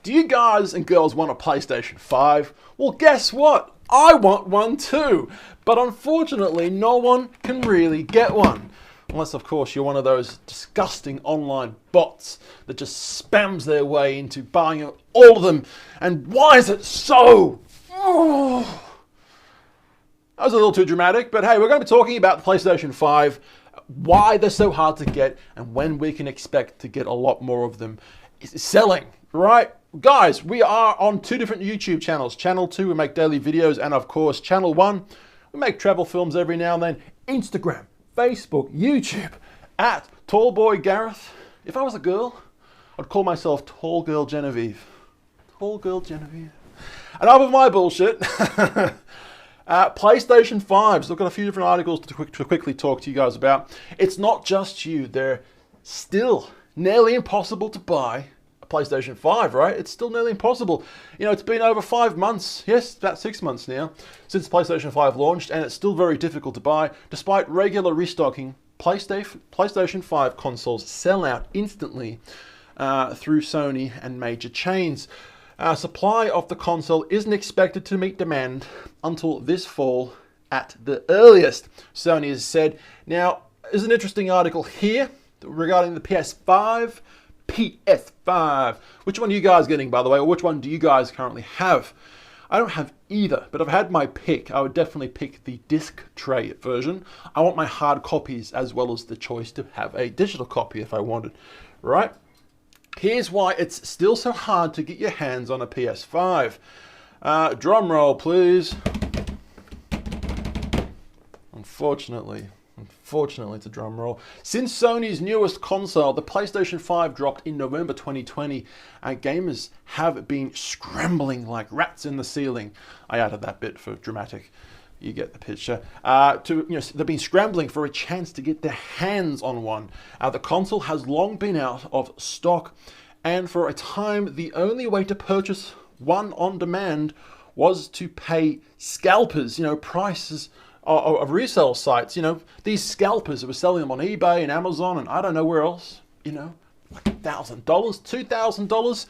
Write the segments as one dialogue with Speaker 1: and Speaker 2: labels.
Speaker 1: Do you guys and girls want a PlayStation 5? Well, guess what? I want one too. But unfortunately, no one can really get one. Unless, of course, you're one of those disgusting online bots that just spams their way into buying all of them. And why is it so? Oh. That was a little too dramatic, but hey, we're going to be talking about the PlayStation 5, why they're so hard to get, and when we can expect to get a lot more of them selling, right? Guys, we are on two different YouTube channels. Channel 2, we make daily videos, and of course, Channel 1, we make travel films every now and then. Instagram, Facebook, YouTube, at Tallboy Gareth. If I was a girl, I'd call myself Tall Girl Genevieve. Tall Girl Genevieve. Enough of my bullshit. PlayStation 5s. Look at a few different articles to quickly talk to you guys about. It's not just you. They're still nearly impossible to buy a PlayStation 5, right? It's still nearly impossible. You know, it's been over 5 months, yes, about 6 months now, since PlayStation 5 launched, and it's still very difficult to buy. Despite regular restocking, PlayStation 5 consoles sell out instantly through Sony and major chains. Supply of the console isn't expected to meet demand until this fall at the earliest, Sony has said. Now, there's an interesting article here regarding the PS5. PS5. Which one are you guys getting, by the way, or which one do you guys currently have? I don't have either, but if I had my pick, I would definitely pick the disc tray version. I want my hard copies as well as the choice to have a digital copy if I wanted, right? Here's why it's still so hard to get your hands on a PS5. Drum roll, please. Unfortunately, it's a drum roll. Since Sony's newest console, the PlayStation 5, dropped in November 2020, gamers have been scrambling like rats in the ceiling. I added that bit for dramatic. You get the picture. They've been scrambling for a chance to get their hands on one. The console has long been out of stock, and for a time, the only way to purchase one on demand was to pay scalpers, prices of resale sites. These scalpers were selling them on eBay and Amazon and I don't know where else, like $1,000, $2,000.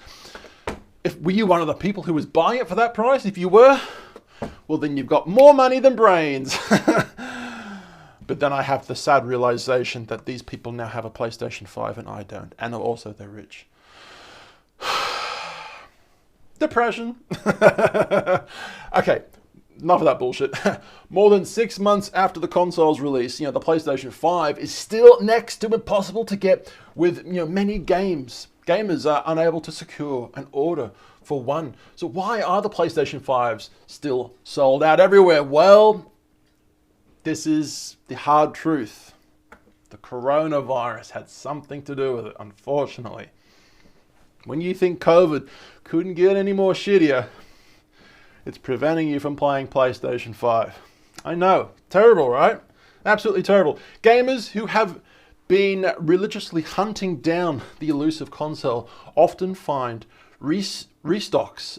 Speaker 1: Were you one of the people who was buying it for that price? If you were, well, then you've got more money than brains. But then I have the sad realization that these people now have a PlayStation 5 and I don't. And also they're rich. Depression. Okay, enough of that bullshit. More than 6 months after the console's release, the PlayStation 5 is still next to impossible to get, with many gamers are unable to secure an order for one. So why are the PlayStation 5s still sold out everywhere? Well, this is the hard truth. The coronavirus had something to do with it, unfortunately. When you think COVID couldn't get any more shittier, it's preventing you from playing PlayStation 5. I know, terrible, right? Absolutely terrible. Gamers who have been religiously hunting down the elusive console often find restocks,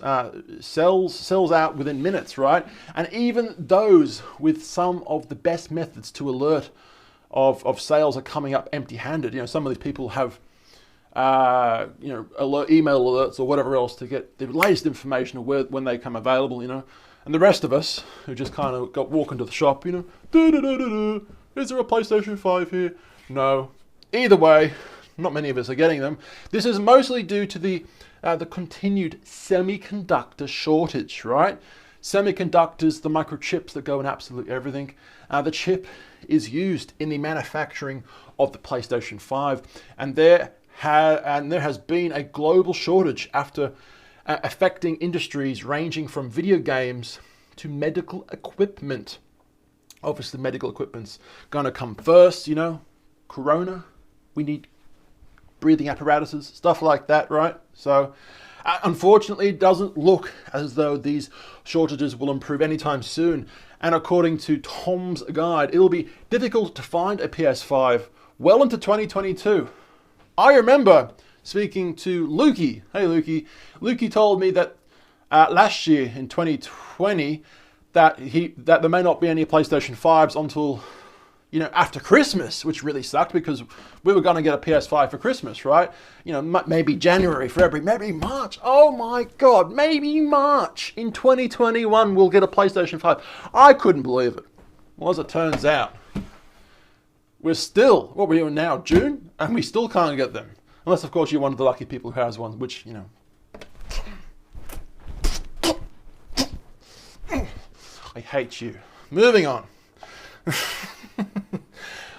Speaker 1: sells out within minutes, right? And even those with some of the best methods to alert of sales are coming up empty-handed. Some of these people have email alerts or whatever else to get the latest information of when they come available, And the rest of us who just kind of walk into the shop, is there a PlayStation 5 here? No. Either way, not many of us are getting them. This is mostly due to the continued semiconductor shortage, right? Semiconductors, the microchips that go in absolutely everything. The chip is used in the manufacturing of the PlayStation 5, and there has been a global shortage after affecting industries ranging from video games to medical equipment. Obviously, medical equipment's going to come first, Corona, we need breathing apparatuses, stuff like that, right? So, unfortunately, it doesn't look as though these shortages will improve anytime soon. And according to Tom's Guide, it'll be difficult to find a PS5 well into 2022. I remember speaking to Lukey. Hey, Lukey. Lukey told me that last year in 2020 that there may not be any PlayStation 5s until after Christmas, which really sucked because we were going to get a PS5 for Christmas, right? Maybe January, February, maybe March. Oh my God, maybe March in 2021 we'll get a PlayStation 5. I couldn't believe it. Well, as it turns out, we're still, what we're doing now, June, and we still can't get them. Unless, of course, you're one of the lucky people who has one, which, I hate you. Moving on.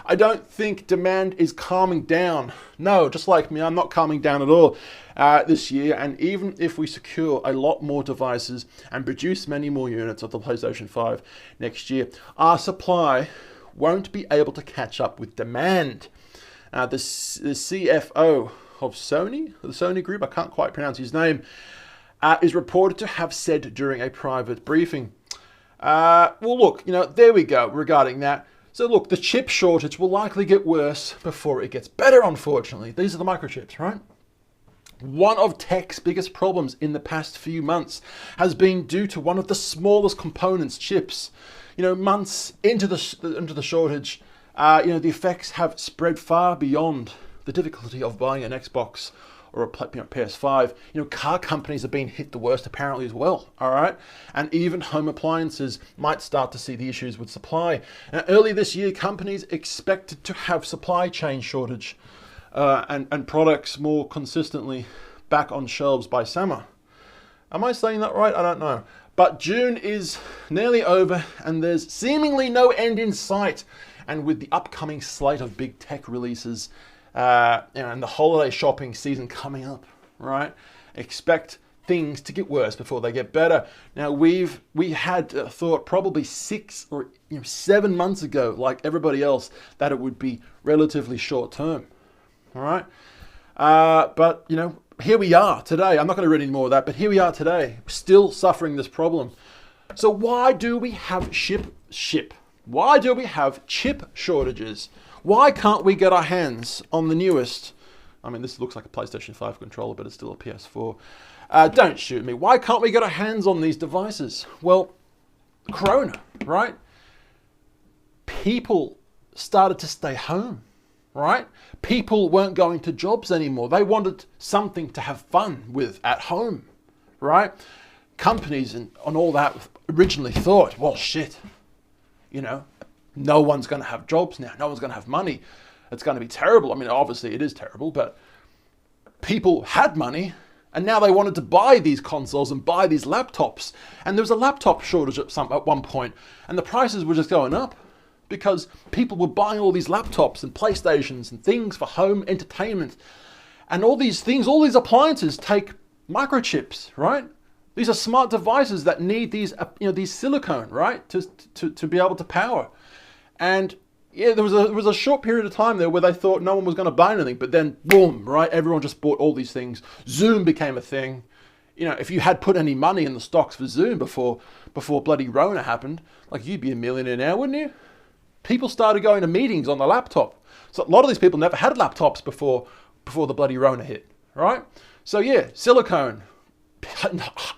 Speaker 1: I don't think demand is calming down. No, just like me, I'm not calming down at all this year. And even if we secure a lot more devices and produce many more units of the PlayStation 5 next year, our supply won't be able to catch up with demand. The CFO of Sony, the Sony Group, I can't quite pronounce his name, is reported to have said during a private briefing. Well, look, there we go regarding that. So look, the chip shortage will likely get worse before it gets better, unfortunately. These are the microchips, right? One of tech's biggest problems in the past few months has been due to one of the smallest components, chips. Months into the shortage, the effects have spread far beyond the difficulty of buying an Xbox or a PS5. Car companies have been hit the worst apparently as well, all right? And even home appliances might start to see the issues with supply. Now, early this year, companies expected to have supply chain shortage and products more consistently back on shelves by summer. Am I saying that right? I don't know. But June is nearly over and there's seemingly no end in sight. And with the upcoming slate of big tech releases, and the holiday shopping season coming up, right? Expect things to get worse before they get better. Now we had thought probably 6 or 7 months ago, like everybody else, that it would be relatively short term. All right, but here we are today. I'm not going to read any more of that, but here we are today, still suffering this problem. So why do we have Why do we have chip shortages? Why can't we get our hands on the newest? I mean, this looks like a PlayStation 5 controller, but it's still a PS4. Don't shoot me. Why can't we get our hands on these devices? Well, Corona, right? People started to stay home, right? People weren't going to jobs anymore. They wanted something to have fun with at home, right? Companies and all that originally thought, well, shit, no one's going to have jobs now. No one's going to have money. It's going to be terrible. I mean, obviously it is terrible, but people had money and now they wanted to buy these consoles and buy these laptops. And there was a laptop shortage at one point and the prices were just going up because people were buying all these laptops and PlayStations and things for home entertainment. And all these things, all these appliances take microchips, right? These are smart devices that need these, these silicone, right, to be able to power. And yeah, there was a short period of time there where they thought no one was going to buy anything, but then boom, right, everyone just bought all these things. Zoom became a thing. If you had put any money in the stocks for Zoom before bloody Rona happened, like you'd be a millionaire now, wouldn't you? People started going to meetings on the laptop. So a lot of these people never had laptops before the bloody Rona hit, right? So yeah, silicone.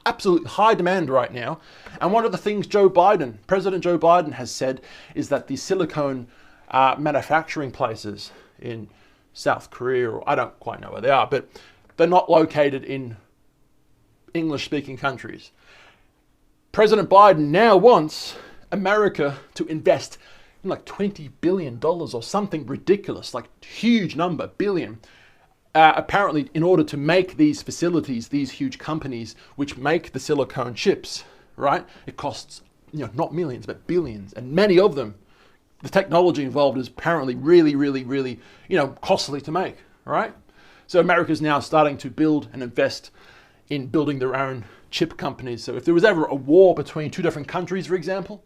Speaker 1: Absolute high demand right now. And one of the things President Joe Biden has said is that the silicone manufacturing places in South Korea, or I don't quite know where they are, but they're not located in English-speaking countries. President Biden now wants America to invest in like $20 billion or something ridiculous, like huge number, billion, apparently in order to make these facilities, these huge companies which make the silicone chips, right? It costs, not millions, but billions. And many of them, the technology involved is apparently really, really, really, costly to make, right? So America's now starting to build and invest in building their own chip companies. So if there was ever a war between two different countries, for example,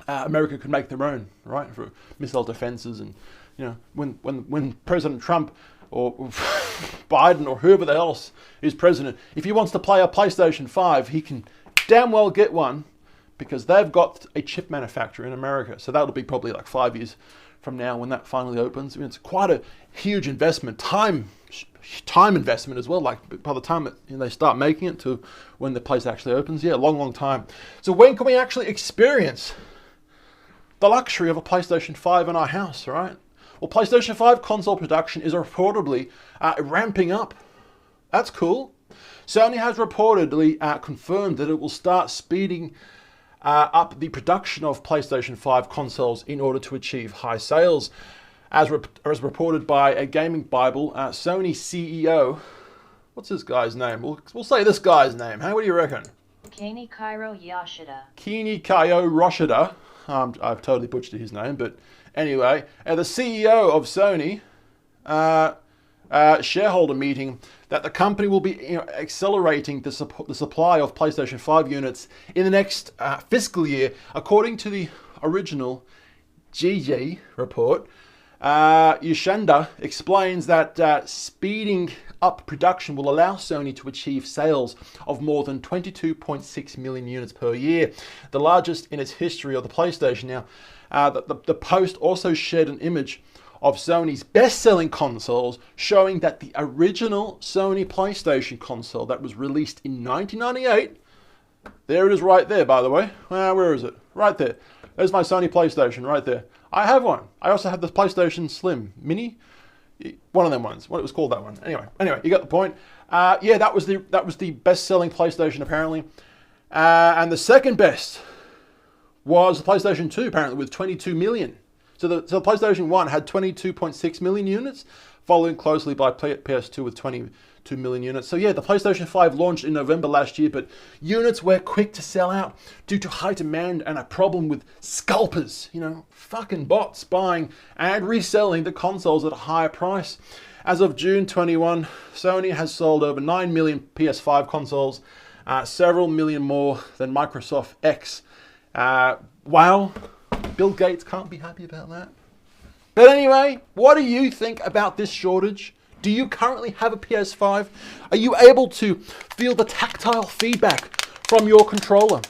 Speaker 1: America could make their own, right? For missile defenses. And, when President Trump or Biden or whoever else is president, if he wants to play a PlayStation 5, he can damn well get one because they've got a chip manufacturer in America. So that'll be probably like 5 years from now when that finally opens. I mean, it's quite a huge investment, time investment as well. Like by the time they start making it to when the place actually opens, long time. So when can we actually experience the luxury of a PlayStation 5 in our house, right? Well, PlayStation 5 console production is reportedly ramping up. That's cool. Sony has reportedly confirmed that it will start speeding up the production of PlayStation 5 consoles in order to achieve high sales. As reported by a gaming Bible, Sony CEO, what's this guy's name? We'll say this guy's name. What do you reckon?
Speaker 2: Kenichiro Yoshida.
Speaker 1: Yoshida. I've totally butchered his name, but anyway, the CEO of Sony, shareholder meeting, that the company will be accelerating the supply of PlayStation 5 units in the next fiscal year, according to the original GG report. Yoshida explains that speeding up production will allow Sony to achieve sales of more than 22.6 million units per year, the largest in its history of the PlayStation. Now, the post also shared an image of Sony's best-selling consoles, showing that the original Sony PlayStation console that was released in 1998, there it is right there, by the way. Where is it? Right there. There's my Sony PlayStation right there. I have one. I also have the PlayStation Slim Mini. One of them ones. What it was called, that one. Anyway, you got the point. Yeah, that was the best-selling PlayStation apparently, and the second best was the PlayStation 2 apparently with 22 million. So the PlayStation 1 had 22.6 million units, following closely by PS2 with 22 million units. So yeah, the PlayStation 5 launched in November last year, but units were quick to sell out due to high demand and a problem with scalpers, fucking bots buying and reselling the consoles at a higher price. As of June 21, Sony has sold over 9 million PS5 consoles, several million more than Microsoft X. Wow. Bill Gates can't be happy about that. But anyway, what do you think about this shortage? Do you currently have a PS5? Are you able to feel the tactile feedback from your controller?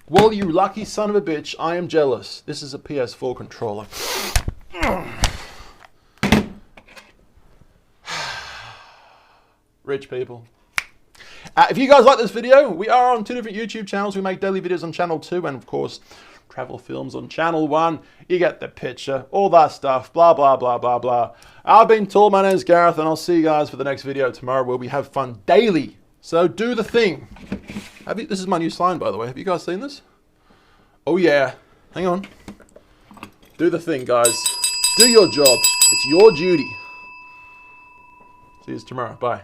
Speaker 1: Well, you lucky son of a bitch, I am jealous. This is a PS4 controller. Rich people. If you guys like this video, we are on 2 different YouTube channels. We make daily videos on channel 2 and of course travel films on channel 1. You get the picture, all that stuff, blah blah blah blah blah. I've been told, my name is Gareth, and I'll see you guys for the next video tomorrow where we have fun daily. So do the thing. This is my new sign, by the way. Have you guys seen this? Oh yeah. Hang on. Do the thing, guys. Do your job. It's your duty. See you tomorrow. Bye.